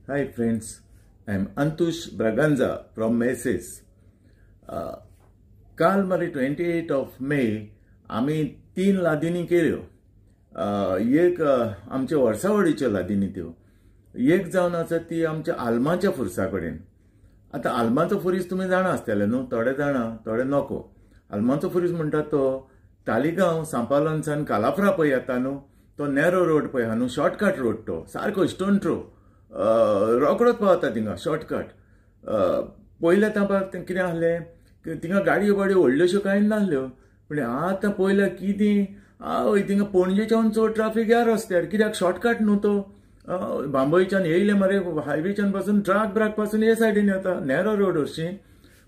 Hi friends, I'm Antush Braganza from Macy's. काल मरे 28 of May आम्ही 3 लादिनी केल्यो. एक आमच्या वर्सावडीच्यो लादिनी त्यो. एक जावन आसा ती आमच्या आलमाच्या फुरसा कडेन. आता आलमाचो फुरीस तुम्ही जाणा आसतले न्हू, थोडे जाणा थोडे नको. आलमाचो फुरीस म्हणटा तो तालिगांव सांपालोनसान कालाफ्रा पळय येता न्हू, तो नॅरो रोड पळय हा न्हू, शॉर्टकट रोड तो सारको स्टोन थ्रो. रोकडोच पावता थिंगा शॉर्टकट. पयले तेंपार कितें आहलें, थिंगा गाडयो व्हडल्योश्यो कांय नासल्यो. पूण आतां पयल्या कितें आवय थिंगा पणजेच्यान चड ट्राफीक ह्या रस्त्यार, कित्याक शॉर्टकट न्हू तो. बांबोईच्यान येयले मरे हायवेच्यान पासून ट्राक ब्राक पासून हे सायडीन येता नॅरो रोड हरशीं.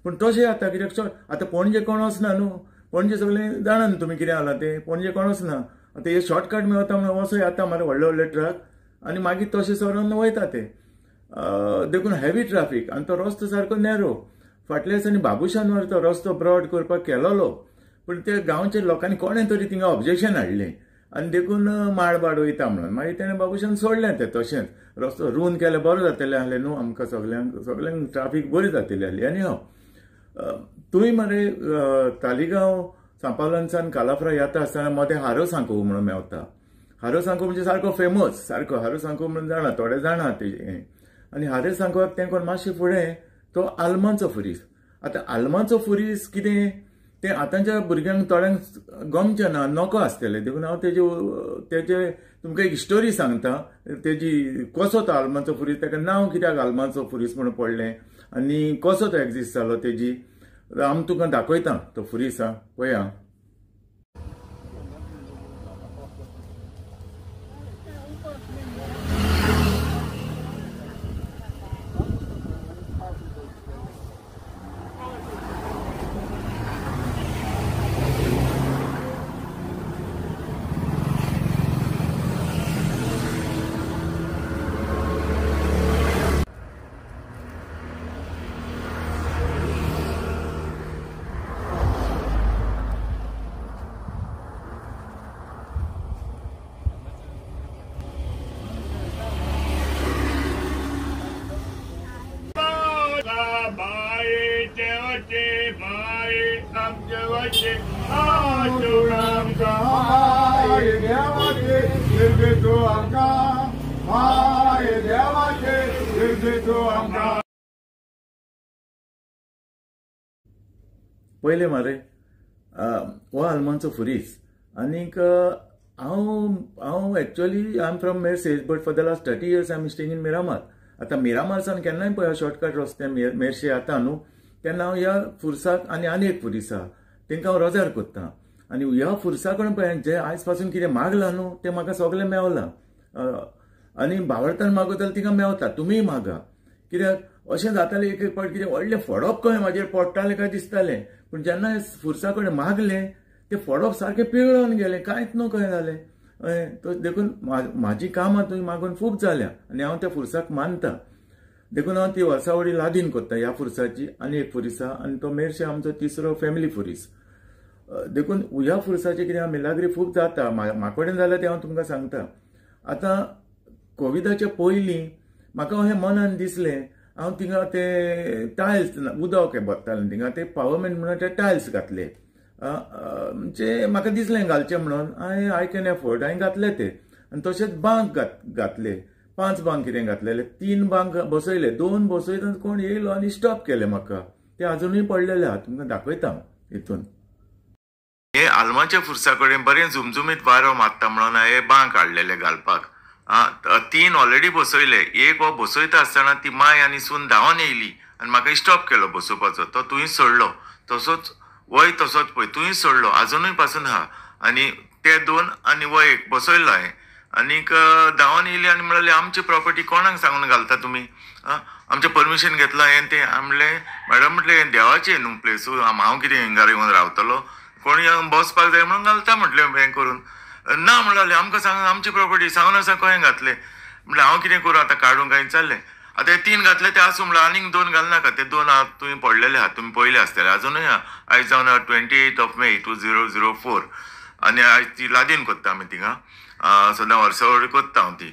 पूण तशें जाता कित्याक आतां पणजे कोण वचना न्हू, पणजे सगळें जाणा न्हू तुमी कितें जालां तें. पणजे कोण वचना, आतां हे शॉर्टकट मेळता म्हणून वसो येता मरे व्हडले व्हडले ट्रक आनी मागीर तशें सरोन वयता ते. देखून हेवी ट्राफीक आनी तो रस्तो सारको नॅरो. फाटल्या दिसांनी बाबुशानवर तो रस्तो ब्रॉड करपाक केलोलो, पूण ते गांवच्या लोकांनी कोणें तरी थिंगा ऑब्जेक्शन हाडलें आनी देखून माडबाड वयता म्हणून मागीर तेणें बाबुशान सोडलें तें तशेंच. रस्तो रूंद केल्यार बरो जातलें आहलें न्हू, आमकां सगळ्यांक ट्राफीक बरी जातली आहली. आनी तुवें मरे तालिगांव सांपालोनसान कालाफ्रा येता आसतना मदें हारो सांको म्हणून मेवता. हारो सांको म्हणजे सारको फेमस, सारको हारो सांको म्हणून जाणा थोडे जाणा तेजें. आनी हारे सांकोक तें कोण मातशें फुडें तो आलमाचो फुरीस. आतां आलमाचो फुरीस कितें तें आतांच्या भुरग्यांक थोड्यांक गमचें ना, नको आसतलें. देखून हांव तेजे तुमकां एक स्टोरी सांगता तेजी. कसो तो आलमाचो फुरीस, ताका नांव कित्याक आलमाचो फुरीस म्हणून पडलें आनी कसो तो एक्जिस्ट जालो तेजी हांव तुका दाखयतां तो फुरीस. पळया. पयले मारे हो आलमांचो फुरीस. आनीक हांव actually I am from Merces, but for the last 30 years I am staying in Miramar. आतां मिरामारसान केन्नाय पळय शॉर्टकट रस्ते मेर्शे येता न्हू, तेन्ना हांव ह्या फुरसाक आनी एक फुरीस आहा तेंकां हांव रोजार कोत्ता. आनी ह्या फुरसा कडेन पळय जे आयज पासून कितें मागलां न्हू तें म्हाका सगळें मेवलां. आनी भावार्थान मागो जाल्यार तिका मेवता, तुमीय मागा. कित्याक अशें जातालें एक फावट कितें व्हडलें फोडप कशें म्हाजेर पडटालें काय दिसतालें, पूण जेन्ना फुरसा कडेन मागलें तें फोडप सारकें पिळोवन गेलें, कांयच न्हू कशें जालें. तो देखून म्हाजी कामां थंय मागून खूब जाल्या आनी हांव त्या फुरसाक मानता. देखून हांव ती वर्सावडी लादीन कोत्ता ह्या फुरसाची. आनी एक फुरीस आहा आनी तो मेर्शे आमचो तिसरो फॅमिली फुरीस. देखून ह्या फुरसाचें कितें आहा मिलाग्री खूब जाता. म्हाका कडेन जाल्यार तें हांव तुमकां सांगता. आतां कोविडाच्या पयलीं म्हाका अशें मनान दिसलें, हांव थिंगा ते टायल्स उदक भरतालें थिंगा ते पावरमेंट म्हणून ते टायल्स घातले. म्हणजे म्हाका दिसलें घालचें म्हणून आय कॅन एफोर्ड हांवें घातले ते. आनी तशेंच बांक घातले, 5 बांक कितें घातलेले, 3 बांक बसयले, 2 बसयतना कोण येयलो आनी स्टॉप केले म्हाका. ते अजुनूय पडलेले आहा, तुमकां दाखयता हितून. हे आलमाच्या फुरसा कडेन बरें झुमझुमीत वारो मारता म्हणून हे बांक हाडलेले घालपाक. 3 ऑलरेडी बसयले. एक हो बसयता आसतना ती माय आनी सून धांवन येयली आनी म्हाका स्टॉप केलो बसोवपाचो. तो तुवें सोडलो तसोच वय तसोच पळय तुवें सोडलो अजुनूय पासून आहा. आनी ते 2 आनी वो एक बसयल्लो हांवें. आनीक धांवन येयली आनी म्हणलें आमची प्रॉपर्टी कोणाक सांगून घालता तुमी, आमचें परमिशन घेतलां हांवें तें. म्हणलें मॅडम म्हटलें देवाचें न्हू प्लेस, हांव कितें हिंगार येवन रावतलो, कोणी बसपाक जाय म्हणून घालता म्हटलें हें करून. ना म्हणलें आमकां सांग आमची प्रॉपर्टी सांगून आसा कशें घातलें. म्हणलें हांव कितें करूं आतां, काडूंक कांय चाललें. आतां हे 3 घातले ते आसूं म्हणलें आनीक 2 घालनाका. ते 2 तुवें पडलेले आहात, तुमी पयले आसतले अजुनूय आहा. आयज जावन 28 of May 2004 आनी आयज ती लादीन कोत्ता आमी थिंगा. सदां वर्सावळ कोत्ता हांव ती.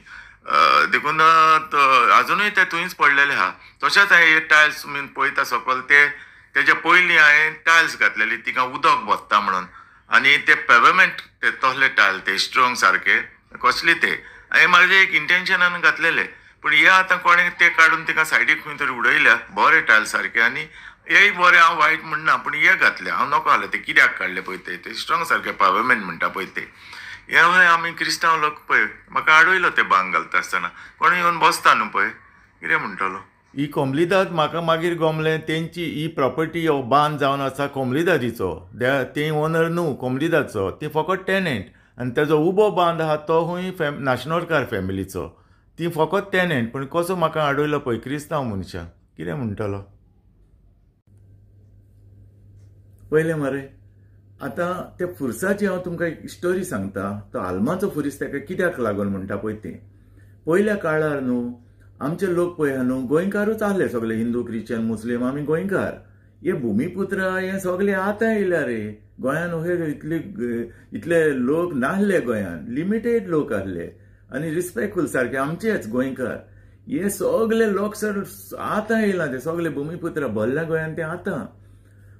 देखून अजूनय ते थंयच पडलेले आहा. तशेंच हे टायल्स पळयता सकयल तेजे पयलीं हांवें टायल्स घातलेली तिका उदक बसता म्हणून, आनी ते पेवमेंट ते तसले टायल ते स्ट्रॉंग सारके कसले ते हांवें म्हाजे एक इंटेंशनान घातलेले. पूण हे आतां कोणें ते काडून तिका सायडीक खंय तरी उडयल्या बरे टायल सारके, आनी हेय बरें हांव वायट म्हणना, पूण हे घातले हांव नको जालें ते कित्याक काडले पळय ते स्ट्रॉंग सारके पेवमेंट म्हणटा पळय ते. हे आमी क्रिस्तांव लोक पळय म्हाका आडयलो ते बांक घालता आसतना, कोण येवन बसता न्हू पळय, कितें म्हणटलो. ही कोमलीदाद म्हाका मागीर गमलें तेंची ही प्रॉपर्टी हो बांद जावन आसा कोमलीदादीचो, ते ओनर न्हू कोमलीदादचो, ती फकत टेनंट, आनी तेजो उबो बांद आहा तो खंय नाशनोडकार फॅमिलीचो, ती फकत टेनंट. पूण कसो म्हाका आडयलो पळय क्रिस्तांव मनशाक, कितें म्हणटलो पयलें मरे. आतां ते फुरसाची हांव तुमकां एक स्टोरी सांगता. तो आल्माचो फुरीस ताका कित्याक लागून म्हणटा पळय ते. पयल्या काळार न्हू आमचे लोक पळय न्हू गोंयकारूच आहले सगळे, हिंदू क्रिश्चन मुस्लीम आमी गोंयकार. हे भुमिपुत्र हे सगळे आतां येयल्या रे गोंयान. हे इतले लोक नाहले गोंयान, लिमिटेड लोक आहले आनी रिस्पेक्टफुल सारखे आमचेच गोंयकार. हे सगळे लोक सर आतां येयला, ते सगळे भुमिपुत्र भरल्या गोंयान ते आतां.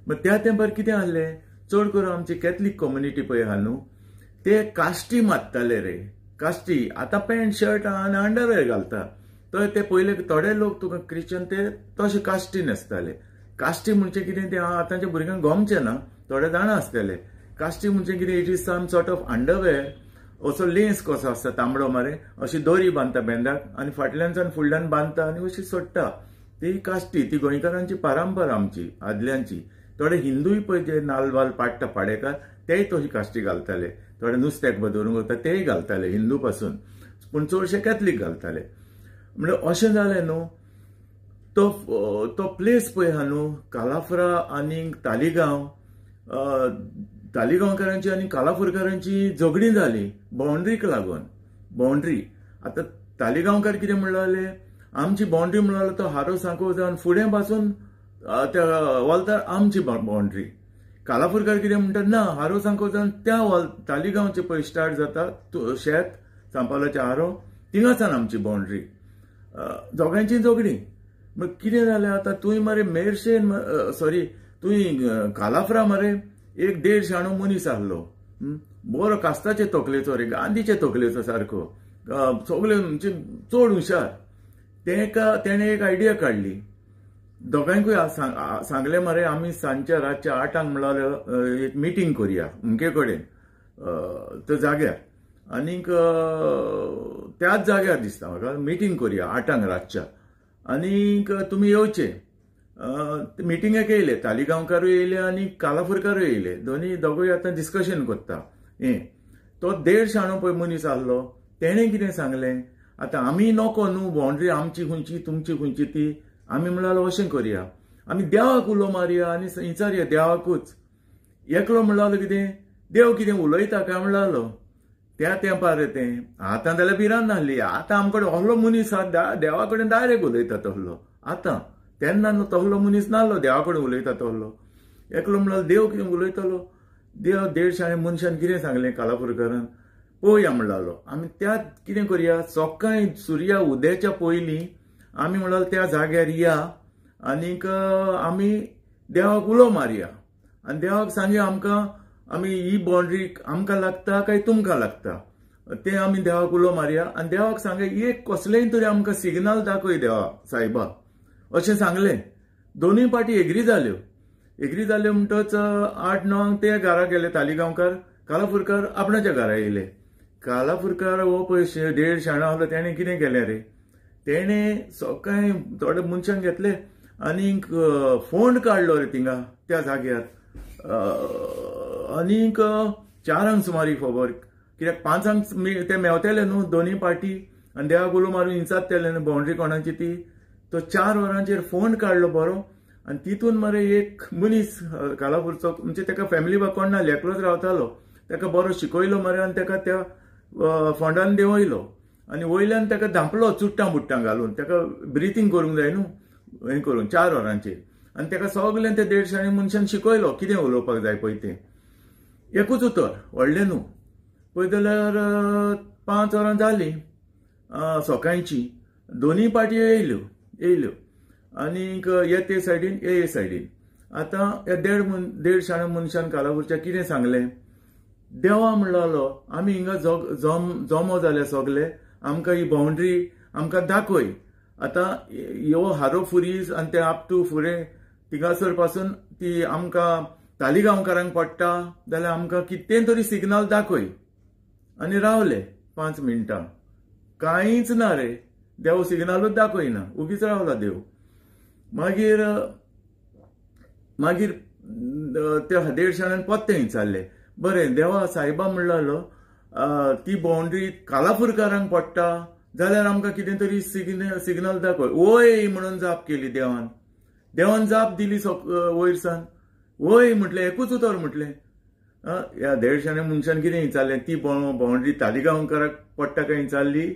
मग त्या तेंपार कितें आहलें, चड करून आमची कॅथलीक कम्युनिटी पळय आहा न्हू ते काश्टी मात्ताले रे. काश्टी आतां पॅन्ट शर्ट आनी अंडरवेअर घालता, तर ते पयले थोडे लोक तुका क्रिश्चन ते तशे काश्टी न्हेसताले. काश्टी म्हणजे कितें ते आतांच्या भुरग्यांक गमचें ना, थोडे जाणा आसतले. काश्टी म्हणजे कितें, it is some sort of underwear, असो लेस कसो आसता तांबडो मरे, अशी दोरी बांदता बेंदाक आनी फाटल्यानच्यान फुडल्यान बांदता आनी अशी सोडटा. ती काश्टी, ती गोंयकारांची परंपरा आमची आदल्यांची. थोडे हिंदूय पळय जे नाल्ल वाल पाडटा पाडेकार तेय तशी काश्टी घालताले. थोडे नुस्त्याक दवरूंक वता तेय घालताले हिंदू पासून, पूण चडशे कॅथलीक घालताले. म्हणजे अशें जालें न्हू. तो प्लेस पळय आहा न्हू कालाफ्रा आनी तालिगांव, तालिगांवकारांची आनी कालाफुरकारांची झगडी जाली बाउंड्रीक लागून. बाउंड्री आतां तालिगांवकार कितें म्हणलें, आमची बाउंड्री म्हणलो तो हारो सांको जावन फुडें पासून त्या वॉल्तार आमची बाउंड्री. कालाफुरकार कितें म्हणटात, ना हारो सांको जावन त्या तालिगांवचे पळय स्टार्ट जाता शेत सांपालाचे हारो, थिंगासान आमची बाउंड्री. दोगांयची झगडी. मग कितें जालें आतां, तुवें मरे मेर्शेन सॉरी तुवें कालाफ्रा मरे एक 1.5 शाणो मनीस आहलो, बरो कास्ताचे तकलेचो रे, गांधीचे तकलेचो सारको, सगळे म्हणजे चड हुशार. तेणे एक आयडिया काडली. दोगांयकूय सांगलें मरे आमी सांजच्या रातच्या 8 म्हणल्यार एक मिटींग करुया अमके कडेन त्या जाग्यार, आनीक त्याच जाग्यार दिसता म्हाका मिटींग करुया 8 रातच्या, आनीक तुमी येवचे. मिटींगेक येयले, तालिगांवकारूय येयले आनी कालाफुरकारूय येयले, दोगूय आतां डिस्कशन करता. तो 1.5 शाणो पळय मनीस आहलो, तेणें कितें सांगलें, आतां आमी नको न्हू बाउंड्री आमची खंयची तुमची खंयची ती, आमी म्हणलें अशें करुया, आमी देवाक उलो मारया आनी विचारया देवाकूच. एकलो म्हणलो कितें, देव कितें उलयता काय म्हणलो. त्या तेंपार रे तें, आतां जाल्यार भिरांत नासली. आतां आमकडे असलो मनीस देवा कडेन डायरेक्ट उलयता तसलो. आतां तेन्ना तसलो मनीस नासलो देवा कडेन उलयता तसलो. एकलो म्हणलो देव कितें उलयतलो. देव 1.5 शाणे मनशान कितें सांगलें कालाफुरकारान, पळोवया म्हणलो. आमी त्यात कितें करुया, सकाळीं सुर्या उदयाच्या पयलीं आमी म्हणलो त्या जाग्यार या आनीक आमी देवाक उलो मारया आनी देवाक सांगया आमकां आमी ही बाउंड्री आमकां लागता काय तुमकां लागता, तें आमी देवाक उलो मारया आनी देवाक सांगया एक कसलेंय तरी आमकां सिग्नल दाखय देवा सायबा, अशें सांगलें. दोनूय पार्टी एग्री जाल्यो म्हणटच 8-9 ते घरा गेले तालिगांवकार. कालाफुरकार आपणाच्या घरा येयले. कालाफुरकार हो पळय 1.5 शाणो आहलो, तेणें कितें केलें रे, तेणें सकाळीं थोडे मनशांक घेतले आनीक फोंड काडलो रे थिंगा त्या जाग्यार. आनीक 4 सुमार खबर, कित्याक 5 ते मेवतेले न्हू दोनूय पार्टी आनी देवाक उलो मारून विचारतले न्हू बाउंड्री कोणाची ती. तो 4 वरांचेर फोंड काडलो बरो आनी तितून मरे एक मनीस कालापूरचो, म्हणजे तेका फॅमिली बा कोण नासली, एकलोच रावतालो, तेका बरो शिकयलो मरे आनी तेका त्या फोंडान देंवयलो आनी वयल्यान तेका धांपलो चुट्टां बुट्टां घालून. तेका ब्रिथींग करूंक जाय न्हू हें करून 4 वरांचेर, आनी तेका सगळें ते 1.5 शाणे मनशान शिकयलो कितें उलोवपाक जाय पळय तें. एकूच उतर व्हडलें न्हू. पळय जाल्यार 5 वरां जालीं सकाळची दोन्ही पार्टी येयल्यो आनीक ते सायडीन हे सायडीन. आतां ह्या देड शाण्या मनशान कालापूरच्या कितें सांगलें, देवा म्हणलो आमी हिंगा जमो जाले सगळे, आमकां ही बाउंड्री आमकां दाखय. आतां ह्यो हारो फुरीस आनी ते आप टू फुडें तिगासर पासून ती आमकां तालिगांवकारांक पडटा जाल्यार आमकां कितें तरी सिग्नल दाखय. आनी रावले 5 मिनटां, कांयच ना रे, देव सिग्नलूच दाखयना, उगीच रावला देव. मागीर त्या देड शाण्यान पत्ते विचारले, बरें देवा सायबा म्हणलो ती बाउंड्री कालापूरकारांक पडटा जाल्यार आमकां कितें तरी सिग्नल दाखय. वय म्हणून जाप केली देवान जाप दिली वयरसान. वय म्हटलें, एकूच उतर म्हटलें. ह्या देड शाण्या मनशान कितें विचारलें, ती बाउंड्री तालिगांवकारांक पडटा काय विचारली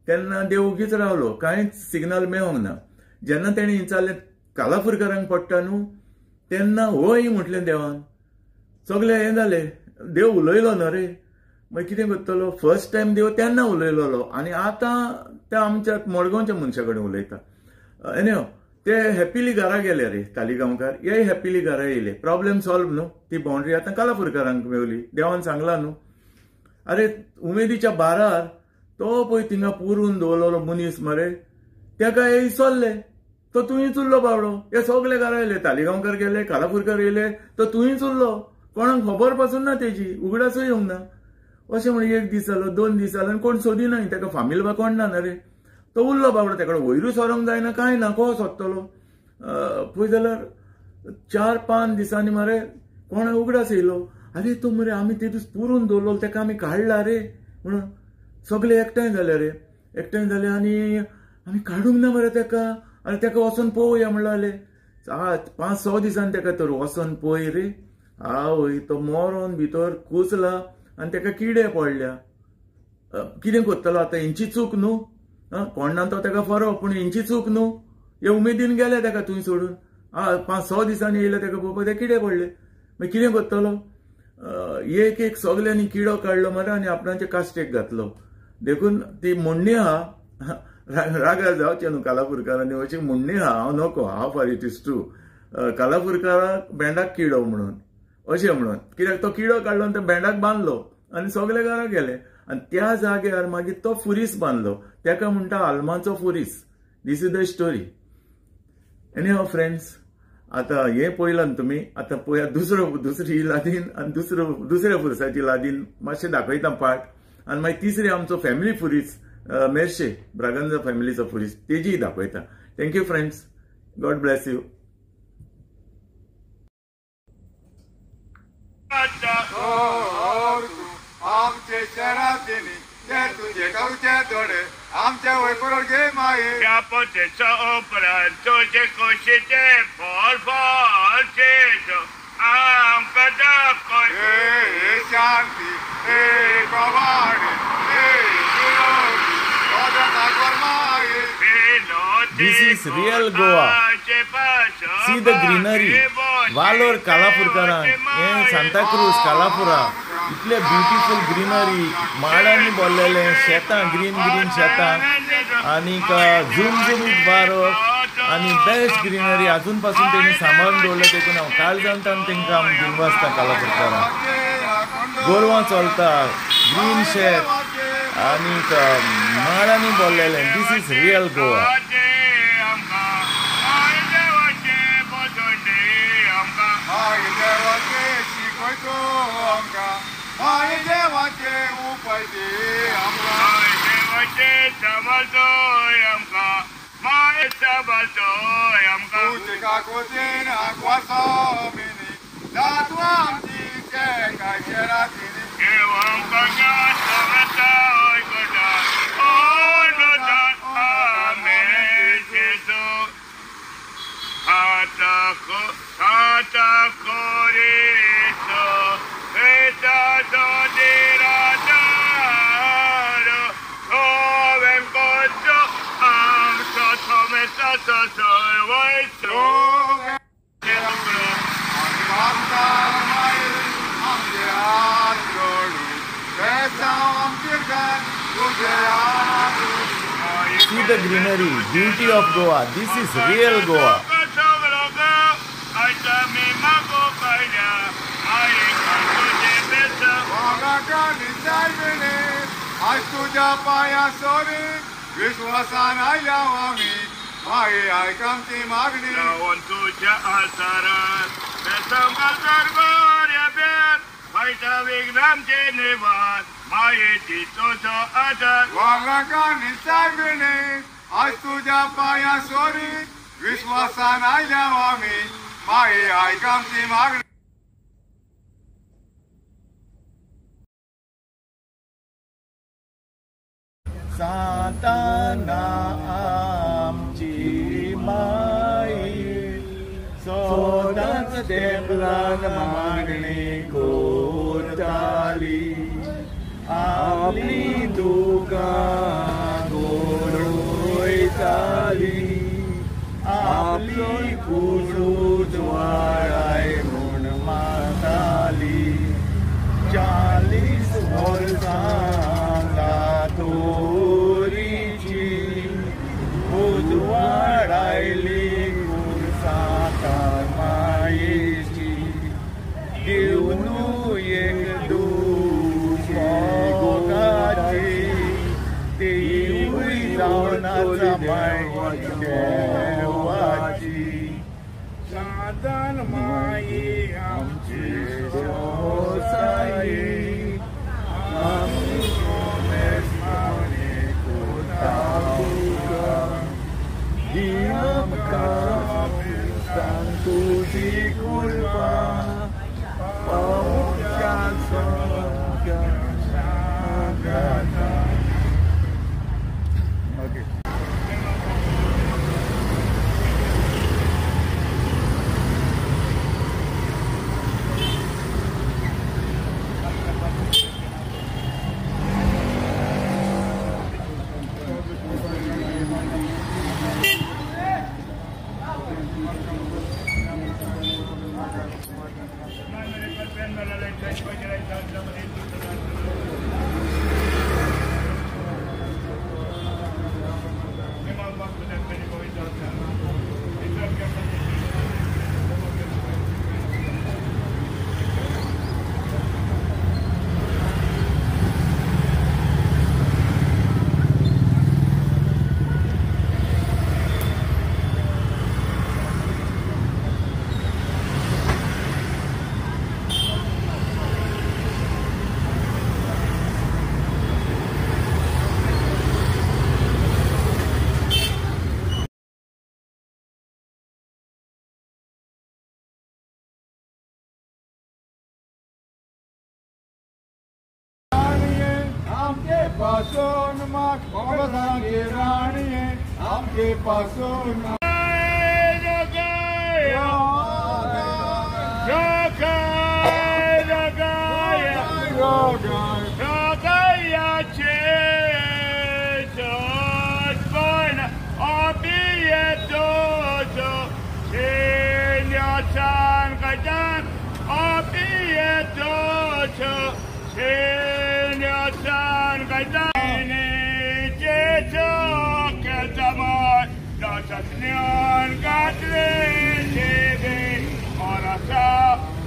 तेन्ना देव उगीच रावलो, कांयच सिग्नल मेळोंक ना. जेन्ना तेणें विचारलें कालापूरकारांक पडटा न्हू तेन्ना वय म्हटलें देवान. सगळें हें जालें, देव उलयलो न्हू रे. मागीर कितें करतलो, फर्स्ट टायम देव तेन्ना उलयलोलो आनी आतां ते आमच्या मडगांवच्या मनशा कडेन उलयता. एनीहाव ते हॅपिली घरा गेले रे तालिगांवकार, हे हॅपिली घरा येयले. प्रॉब्लेम सॉल्व न्हू, ती बाउंड्री आतां कालापूरकारांक मेवली. देवान सांगला न्हू. अरे उमेदीच्या बारार तो पळय थिंगा पुरून दवरलेलो मनीस मरे, तेका हे इसरले, तो तुयेंच उरलो बावडो. हे सगळे घरा येयले, तालिगांवकार गेले, कालापूरकार येयले, तो तुयेंच उरलो. कोणाक खबर पासून ना तेजी, उगडासूय येवंक ना. अशें म्हण 1 दीस जालो, 2 दीस जालो आनी कोण सोदिना, तेका फामील बा कोण ना रे. तो उरलो बाबडो, तेका वयरूय सोरोंक जायना, कांय ना, को सोदतलो. पळय जाल्यार 4-5 दिसांनी मरे कोणा उगडास येयलो. अरे तो मरे आमी ते दीस पुरून दवरलो, तेका आमी काडला रे म्हणून सगळे एकठांय जाले आनी आमी काडूंक ना मरे तेका. आनी तेका वचोन पळोवया म्हणले. 5-6 दिसांनी तेका तर वचोन पळय रे, आवय तो मरोन भितर कुसला आनी तेका किडे पडल्या. कितें करतलो आतां, हेंची चूक न्हू, कोणा तो तेका फरो, पूण हेंची चूक न्हू. हे उमेदीन गेले तेका थंय सोडून. 5-6 दिसांनी येयले तेका पळोवपाक, ते किडे पडले. मागीर कितें करतलो, एक सगल्यांनी किडो काडलो मरे आनी आपणाचे कास्टेक घातलो. देखून ती म्हणणी आहा, रागार जावचे न्हू कालापूरकारांनी, अशी म्हणणी आहा, हांव नको, हांव फॉर इट इज ट्रू. कालापूरकाराक बँडाक किडो म्हणून अशें म्हणून, कित्याक तो किडो काडलो आनी तो बँडाक बांदलो आनी सगळे घरा गेले. आनी त्या जाग्यार मागीर तो फुरीस बांदलो, तेका म्हणटा आल्माचो फुरीस. This is the story. Anyhow friends, आतां हें पळयलां तुमी. आतां पळया दुसरी लादीन आनी दुसऱ्या फुरसाची लादीन मातशें दाखयता पार्ट. आनी मागीर तिसरी आमचो फॅमिली फुरीस, मेर्शे ब्रागांजा फॅमिलीचो फुरीस, तेजीय दाखयता. Thank you friends, God bless you. आमचे शहरातली ते तुझे गावचे थोडे आमच्या वैपरोड घे माये. त्या पोतेचो उपरांत तुझे खोशेचे फळचे आमकां दाखय. हे शांती, हे प्रभाणी, हे विरोधी, तुझ्या नागवर माये. This is real Goa. See the greenery. Valor कालापूरकारांक, हे सांता क्रूज कालापुरा, इतले ब्युटिफूल ग्रीनरी, माडांनी भरलेले शेतां, ग्रीन शेतां, आनीक झुमझुमीत वारो आनी बेस्ट ग्रीनरी अजून पासून तेणी सांबाळून दवरले. देखून हांव काळजांतान तेंकां घेवन वचता कालापूरकारांक. गोरवां चलता, ग्रीन शेत आनीक माडांनी भरलेले. This is real Goa. माय देवाचे उपाय दे आमकां. तुझे काकोतीन आगवासो मिनी दातू आमची काय शहरातली. तुझे the greenery, beauty of Goa. This is real Goa. आज तुझ्या पाया सोरी विश्वासान आयल्या आम्ही माये ऐकामची मागणी लावून तुझ्या आसारात बेसंगार गोऱ्या बेत फायटा विग्रामचे निवास मायेची तुझो आधार वाघाका निसागणे आज तुझ्या पाया सोरी विश्वासान आयल्या आम्ही माये ऐकामची मागणी साताना आमची माई सोदाच देवलान मागणी कोरताली आपली दुका गोडोयताली आपली कुजूज वाळाय म्हूण माताली 40 वर्सां तोरीची उजवाडायली कुरसां मायेची घेऊन एक दूस मोगाची देवूय जावनाचा माय देवाची साधन माये आमची Sai tuji kulpa pamujan sagana. Okay. पासून मग बाबासांगे राणी आमचे पासून Neon Gatlin TV Orasa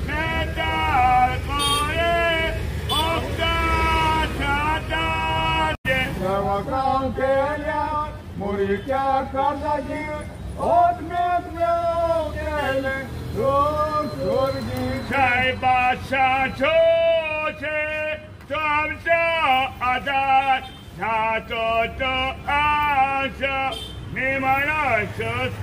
Metal Kore Okta Chata Navakam Kenya Murikya Kardaji Odmet Kele Surgi Chai Bacha Choche Tamsa Adat Tato To Asa Nimana Suska